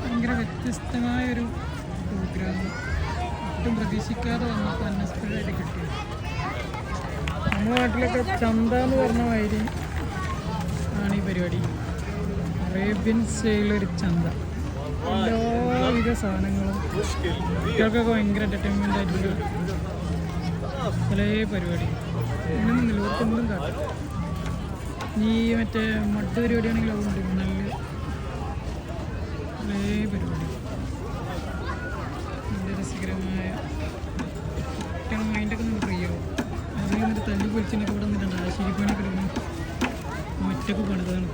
ഭയങ്കര വ്യത്യസ്തമായൊരു പ്രോഗ്രാം, ഒട്ടും പ്രതീക്ഷിക്കാതെ വന്നപ്പോൾ അൺഎക്സ്പെക്റ്റഡായിട്ട് കിട്ടി. നമ്മുടെ നാട്ടിലൊക്കെ ചന്ത എന്ന് പറഞ്ഞ മാതിരി ആണ് ഈ പരിപാടി. അറേബ്യൻ സ്റ്റൈലൊരു ചന്ത, എല്ലാവിധ സാധനങ്ങളും കുട്ടികൾക്കൊക്കെ ഭയങ്കര എൻ്റർടൈൻമെൻ്റ് ആയിട്ടുള്ള പല പരിപാടി. ഇങ്ങനൊന്നും ലോകത്തൊന്നും കാട്ടും. ഈ മറ്റേ മട്ട് പരിപാടിയാണെങ്കിൽ അതുകൊണ്ട് നല്ല പല പരിപാടി, നല്ല രസകരമായ കുട്ടികൾ മൈൻഡൊക്കെ നമുക്ക് ഫ്രീ ആവും. അതിൽ നിന്നിട്ട് തല്ലി പൊളിച്ചിട്ടൊക്കെ ഇവിടെ നിന്നിട്ടുണ്ട്. ആശീരിപ്പണിയൊക്കെ എടുക്കണം, ഒറ്റക്ക് പണിതാണ്.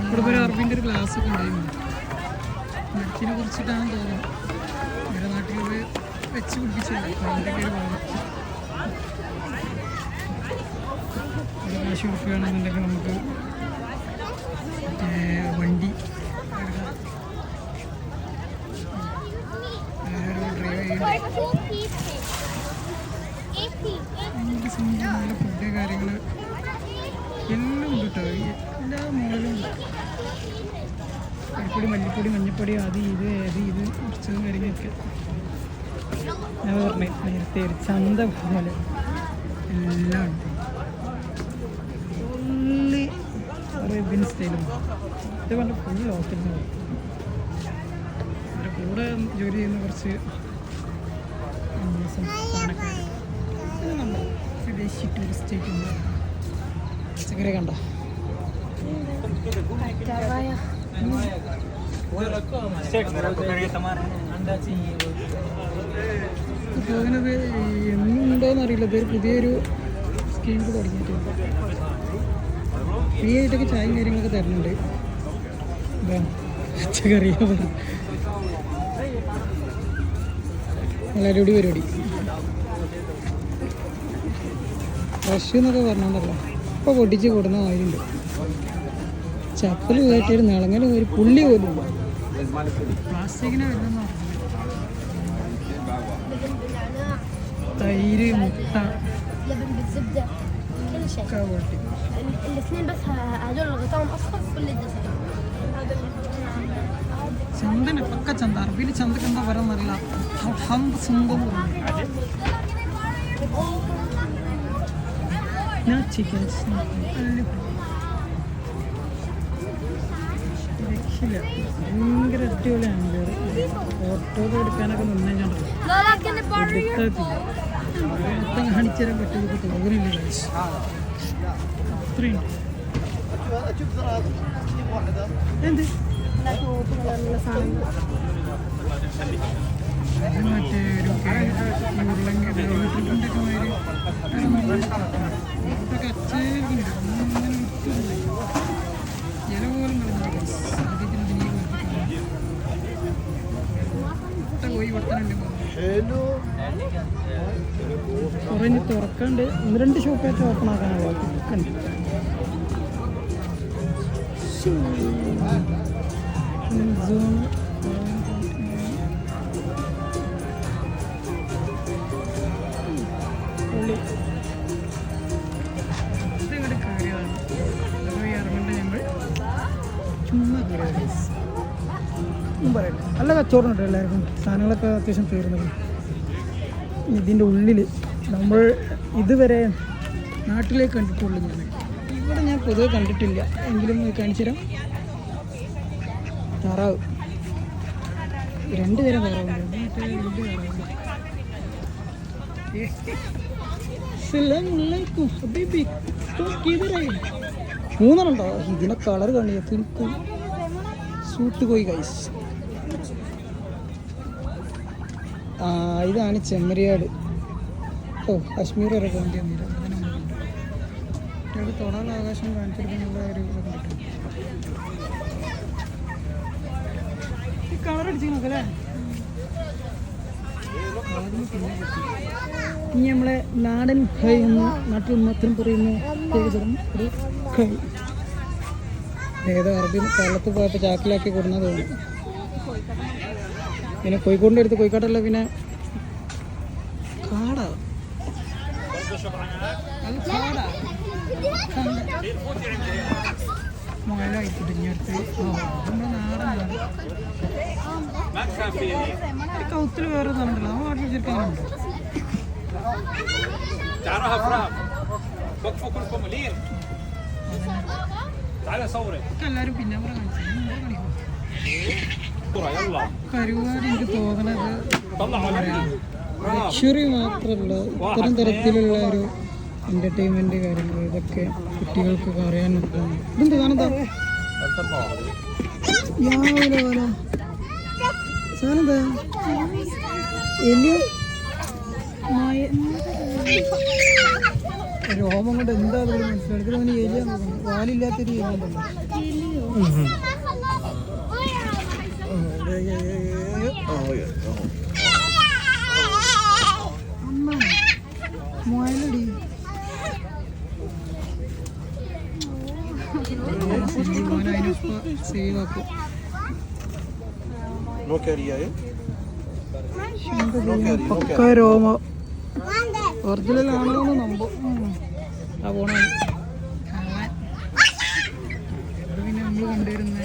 ഇവിടെ ഒരു അറബിൻ്റെ ഒരു ക്ലാസ് ഒക്കെ ഉണ്ടായിരുന്നു. മരത്തിനെ കുറിച്ചിട്ടാണ് തോന്നുന്നത്. ഇവിടെ നാട്ടിൽ വെച്ച് പിടിപ്പിച്ചില്ല. അതിൻ്റെയൊക്കെ ഒരു ഭാഗം കാശ് കൊടുക്കുകയാണെന്നുണ്ടെങ്കിൽ നമുക്ക് വണ്ടി ഡ്രൈവ് ചെയ്യണം. ഭയങ്കര സിമ്പിൾ, നല്ല ഫുഡ് കാര്യങ്ങൾ എല്ലാം ഉണ്ട് കേട്ടോ. എല്ലാ മോഡലും ഉണ്ട്. അരിപ്പൊടി, മല്ലിപ്പൊടി, മഞ്ഞപ്പൊടി, അത് ഇത് കുറച്ചതും കാര്യങ്ങളൊക്കെ. ഞാൻ പറഞ്ഞ നേരത്തെ ഒരു ചന്ത പോലെ എല്ലാം ഉണ്ട്. ഫുള്ളി അറേബ്യൻ സ്റ്റൈലും. ഇത് പറഞ്ഞ ഫുൾ ലോക്കൽ. അതിൻ്റെ കൂടെ ജോലി ചെയ്യുന്ന കുറച്ച് സംസ്ഥാനക്കാർ. ഇത് നമ്മൾ വിദേശി ടൂറിസ്റ്റ് ആയിട്ട് പച്ചക്കറി കണ്ട പോകുന്നത് എന്നുണ്ടോയെന്ന് അറിയില്ല. ഇതൊരു പുതിയൊരു സ്കീം തുടങ്ങിയിട്ടുണ്ട്. ഫ്രീ ആയിട്ടൊക്കെ ചായയും കാര്യങ്ങളൊക്കെ തരുന്നുണ്ട്. പച്ചക്കറിയോ നല്ല അടിപൊളി പരിപാടി. ഫ്രഷ് എന്നൊക്കെ പറഞ്ഞോണ്ടല്ലോ ഇപ്പോൾ പൊട്ടിച്ച് കൊടുക്കുന്ന മാതിരിയുണ്ട്. ചപ്പൽ കയറ്റിയൊരു നിളങ്ങലും ഒരു പുള്ളി പോലും ഇല്ല. പ്ലാസ്റ്റിക്കിനെ വരുന്ന തൈര്, മുട്ട ചന്തന് പക്ക ചന്ത. അറബിയിൽ ചന്തക്ക് എന്താ പറയുന്നല്ല, സ്വന്തം ചിക്കൻ രക്ഷയില്ല. ഭയങ്കര അടിപൊളിയാണ്. ഫോട്ടോ എടുക്കാനൊക്കെ നിന്നുണ്ടല്ലോ മൊത്തം കാണിച്ചു തരാൻ പറ്റുമോ തോന്നില്ല. അത്രയുണ്ട്. എന്ത് മറ്റേ ഒരു ഉരുളങ്കിൻ്റെ ഇല പോലും പോയി കൊടുത്താനുണ്ട്. കുറഞ്ഞ് തുറക്കാണ്ട് 1-2 ഷോപ്പായിട്ട് ഓപ്പൺ ആക്കാനാണ് ബാക്കി. ഇതിവിടെ കയറിയതാണ്. ഇറങ്ങേണ്ട ഞങ്ങൾ ചുമ്മാ കയറിയത്. പറയട്ടെ, നല്ല കച്ചവടം കേട്ടോ. എല്ലാവർക്കും സാധനങ്ങളൊക്കെ അത്യാവശ്യം തീർന്നത്. ഇതിൻ്റെ ഉള്ളിൽ നമ്മൾ ഇതുവരെ നാട്ടിലേക്ക് കണ്ടിട്ടുള്ളൂ. ഇവിടെ ഞാൻ പൊതുവെ കണ്ടിട്ടില്ല. എങ്കിലും കാണിച്ചു തരാം. താറാവ്, 2 തരം താറാവുണ്ട്. 3 ഇതിനെ കളർ കാണിക്കും. സൂട്ട് പോയി ഗൈസ്. ഇതാണ് ചെമ്മരിയാട്. കാശ്മീർ വരെ പോകേണ്ടി വന്നില്ല. കുട്ടികൾക്ക് തൊടാനുള്ള അവകാശം കാണിച്ചെടുക്കാനുള്ള ഒരു ഇതൊക്കെ കിട്ടും. ഈ കളർ അടിച്ച് നോക്കല്ലേ. ഇനി നമ്മളെ നാടൻ കൈ എന്ന് നാട്ടിൽ മാത്രം പറയുന്ന ഒരു കൈ. ഏതോ അറബി കേരളത്തിൽ പോയപ്പോൾ ചാക്കിലാക്കി കൊടുക്കുന്നത് തോന്നുന്നു. പിന്നെ കോഴിക്കോടിൻ്റെ അടുത്ത്, കോഴിക്കോട്ടല്ല, പിന്നെ കാടാ. അത് ചോടാ മുകളിലായിക്കോട്ടെ ഇനി അടുത്ത് നമ്മുടെ നാടനാണ് കൗത്തിൽ വേറെ ഇതാണല്ലോ നമ്മൾ നാട്ടിൽ ശരിക്കും അങ്ങനെ ഉണ്ട് എല്ലാവരും പിന്നെ കരുവാട് എനിക്ക് തോന്നണത് ലക്ഷറി മാത്രമല്ല ഇത്തരം തരത്തിലുള്ള ഒരു എൻ്റർടൈൻമെൻറ്റ് കാര്യങ്ങൾ ഇതൊക്കെ കുട്ടികൾക്കൊക്കെ അറിയാൻ പറ്റുന്നു. ഇതെന്ത് കാണുന്നതാ യാവല പോലെ സാധനന്താ എലിയ രോമം കൊണ്ട് എന്താ മനസ്സിലാക്കി അവന് എലിയ നോക്കണം വാലില്ലാത്തൊരു എലിയ ഉണ്ടല്ലോ മുയലടി സേവ് ആക്കും പക്ക രോമ ഒറിജിനൽ ആണോന്ന് നമ്പോ ആ പോണ പിന്നെ നമ്മൾ കണ്ടുവരുന്ന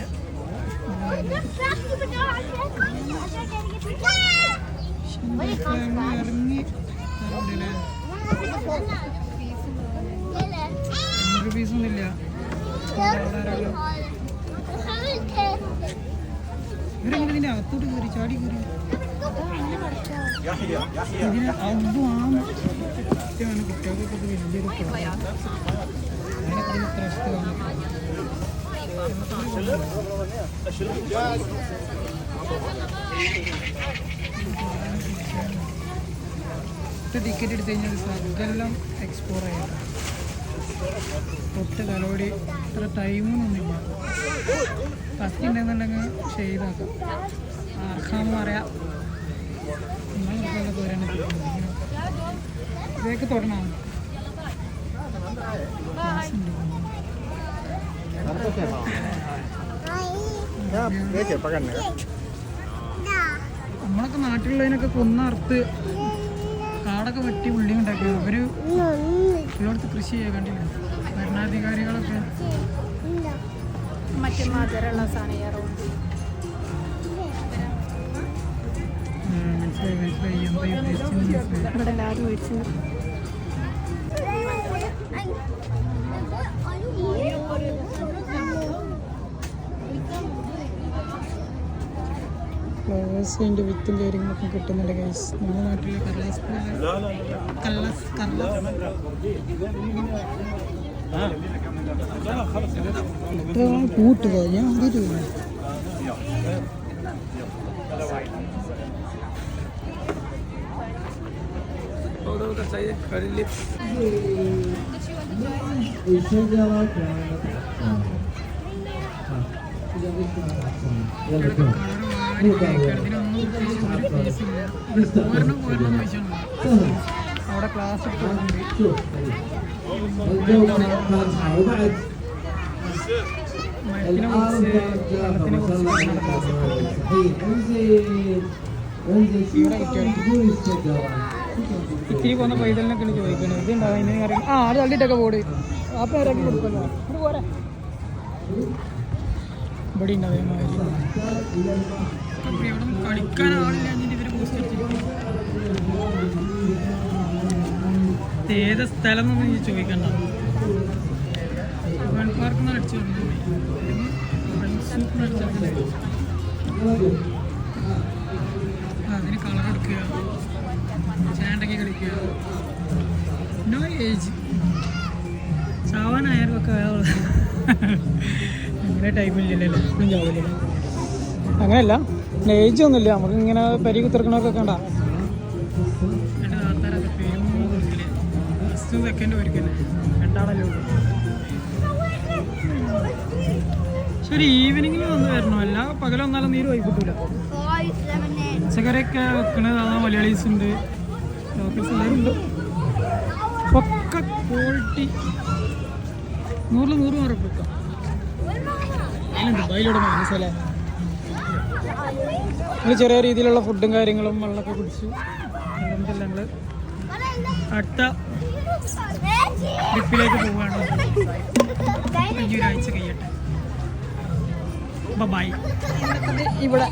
ഇറങ്ങി പീസൊന്നുമില്ല ഇവരെങ്ങനെ ഇതിൻ്റെ അകത്തോട്ട് കയറി ചാടി കയറി ഇതിന് അതുമാണ് സത്യമാണ് കുട്ടികൾക്കൊക്കെ വലിയൊരു അതിനൊക്കെ ഇതിന് പ്രശ്നം ടിക്കറ്റ് എടുത്തു കഴിഞ്ഞാൽ സകലം എക്സ്പ്ലോർ ചെയ്യാം തൊട്ട് തലോടി ഇത്ര ടൈമൊന്നുമില്ല പറ്റി ഉണ്ടെന്നുണ്ടെങ്കിൽ ചെയ്താക്കാം ആർക്കാന്ന് പറയാം നിങ്ങളൊക്കെ വരാൻ ഇതൊക്കെ തുടങ്ങാം നമ്മളൊക്കെ നാട്ടിലുള്ളതിനൊക്കെ കൊന്നറുത്ത് കാടൊക്കെ വെട്ടി ഉള്ളി ഉണ്ടാക്കി ഇവര് ഇവിടുത്തെ കൃഷി ചെയ്യാൻ കണ്ടില്ല ഭരണാധികാരികളൊക്കെ മറ്റേ മധുരമുള്ള സാധനം മനസ്സിലായി എന്താ ഉദ്ദേശിച്ചത് ഇവിടെ എല്ലാവരും ഒഴിച്ചു ഫ്ലവേഴ്സിൻ്റെ വിത്തും കാര്യങ്ങളൊക്കെ കിട്ടുന്നുണ്ട് ഗൈസ് നമ്മുടെ നാട്ടിൽ കൂട്ടുക ഞാൻ ആദ്യമായിട്ട് അവിടെ ക്ലാസ് ഇത്തിരി പോകുന്ന പൈതലിനൊക്കെ ചോദിക്കണം ഇതുണ്ടാവും അതിന് അറിയാം അത് തള്ളിയിട്ടൊക്കെ പോട് ആ പേരാക്കി കൊടുക്കല്ലോ അത് പോരാ ഇവിടെ ഉണ്ട് അതേമാതിരി ഇവിടെ കളിക്കാൻ ആളില്ല എന്നിട്ട് ഇവര് പോസ്റ്റ് അടിച്ചിരിക്കും ഏത് സ്ഥലം എന്നൊന്നും ചോദിക്കണ്ട വൺ പാർക്ക് അടിച്ചു അതിന് കളർ എടുക്കുക ചാണ്ടയ്ക്ക് കളിക്കുക നോ ഏജ് ചാവാനായാലൊക്കെ അങ്ങനെ ടൈമില്ലല്ലോ എപ്പോഴും ചാവില്ലല്ലോ അങ്ങനെയല്ല ഏജ് ഒന്നുമില്ല നമുക്ക് ഇങ്ങനെ പരി കുത്തിറക്കണമൊക്കെ കണ്ട എൻ്റെ താത്താരൊക്കെ പേരും കൊടുക്കില്ല ഫസ്റ്റ് സെക്കൻഡ് ഒരിക്കലും രണ്ടാളല്ലേ ഉള്ളൂ ശരി ഈവനിങ്ങിൽ വന്ന് വരണം അല്ല പകലൊന്നാലും നീര് വൈകിട്ടില്ല പച്ചക്കറിയൊക്കെ വെക്കണത് അതാ മലയാളീസ് ഉണ്ട് ലോക്കൽസ് എല്ലാവരും ഉണ്ട് ഒക്കെ ക്വാളിറ്റി 100 മാർക്ക് വെക്കാം അതിലുണ്ട് ദുബായിലൂടെ മനസ്സിലെ ഞങ്ങൾ ചെറിയ രീതിയിലുള്ള ഫുഡും കാര്യങ്ങളും വെള്ളമൊക്കെ കുടിച്ചു ഞങ്ങൾ അടുത്ത ട്രിപ്പിലേക്ക് പോവുകയാണ്. ഈ ഒരാഴ്ച കഴിയട്ടെ. ബൈ. ഇവിടെ